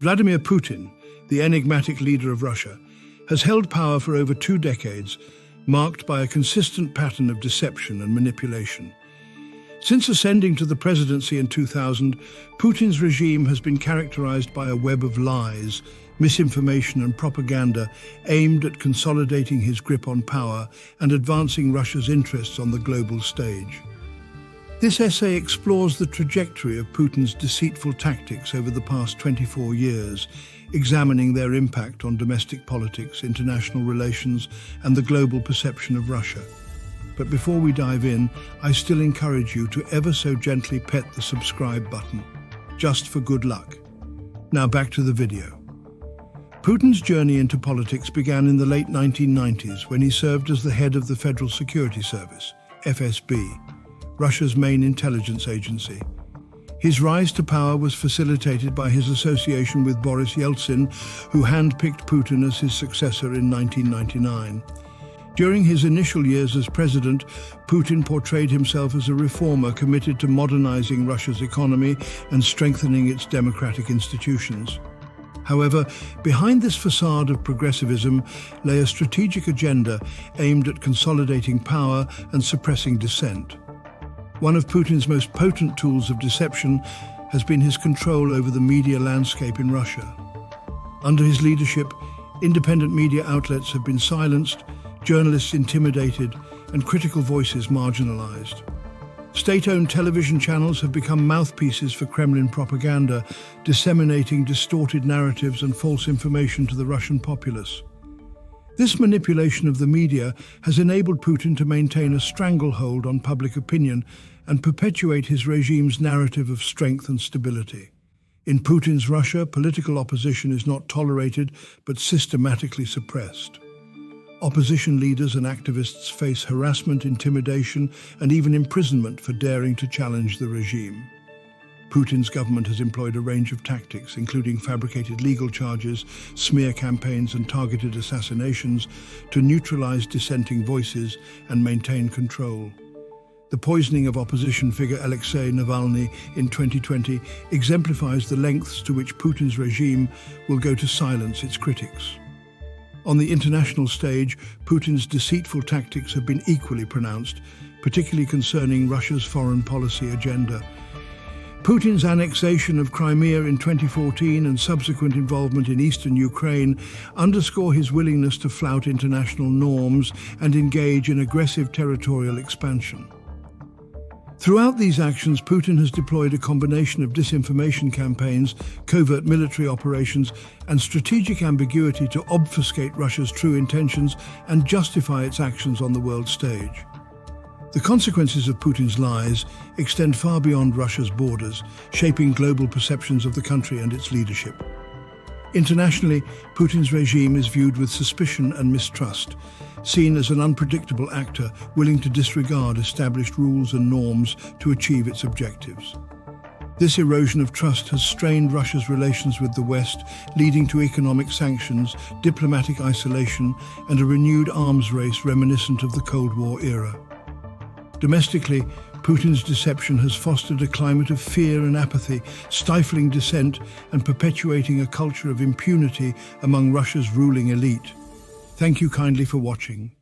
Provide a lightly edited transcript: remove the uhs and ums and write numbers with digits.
Vladimir Putin, the enigmatic leader of Russia, has held power for over 2 decades, marked by a consistent pattern of deception and manipulation. Since ascending to the presidency in 2000, Putin's regime has been characterized by a web of lies, misinformation and propaganda aimed at consolidating his grip on power and advancing Russia's interests on the global stage. This essay explores the trajectory of Putin's deceitful tactics over the past 24 years, examining their impact on domestic politics, international relations, and the global perception of Russia. But before we dive in, I still encourage you to ever so gently pet the subscribe button, just for good luck. Now back to the video. Putin's journey into politics began in the late 1990s when he served as the head of the Federal Security Service, FSB, Russia's main intelligence agency. His rise to power was facilitated by his association with Boris Yeltsin, who handpicked Putin as his successor in 1999. During his initial years as president, Putin portrayed himself as a reformer committed to modernizing Russia's economy and strengthening its democratic institutions. However, behind this facade of progressivism lay a strategic agenda aimed at consolidating power and suppressing dissent. One of Putin's most potent tools of deception has been his control over the media landscape in Russia. Under his leadership, independent media outlets have been silenced, journalists intimidated, and critical voices marginalized. State-owned television channels have become mouthpieces for Kremlin propaganda, disseminating distorted narratives and false information to the Russian populace. This manipulation of the media has enabled Putin to maintain a stranglehold on public opinion and perpetuate his regime's narrative of strength and stability. In Putin's Russia, political opposition is not tolerated but systematically suppressed. Opposition leaders and activists face harassment, intimidation, and even imprisonment for daring to challenge the regime. Putin's government has employed a range of tactics, including fabricated legal charges, smear campaigns, and targeted assassinations, to neutralize dissenting voices and maintain control. The poisoning of opposition figure Alexei Navalny in 2020 exemplifies the lengths to which Putin's regime will go to silence its critics. On the international stage, Putin's deceitful tactics have been equally pronounced, particularly concerning Russia's foreign policy agenda. Putin's annexation of Crimea in 2014 and subsequent involvement in eastern Ukraine underscore his willingness to flout international norms and engage in aggressive territorial expansion. Throughout these actions, Putin has deployed a combination of disinformation campaigns, covert military operations, and strategic ambiguity to obfuscate Russia's true intentions and justify its actions on the world stage. The consequences of Putin's lies extend far beyond Russia's borders, shaping global perceptions of the country and its leadership. Internationally, Putin's regime is viewed with suspicion and mistrust, seen as an unpredictable actor willing to disregard established rules and norms to achieve its objectives. This erosion of trust has strained Russia's relations with the West, leading to economic sanctions, diplomatic isolation, and a renewed arms race reminiscent of the Cold War era. Domestically, Putin's deception has fostered a climate of fear and apathy, stifling dissent and perpetuating a culture of impunity among Russia's ruling elite. Thank you kindly for watching.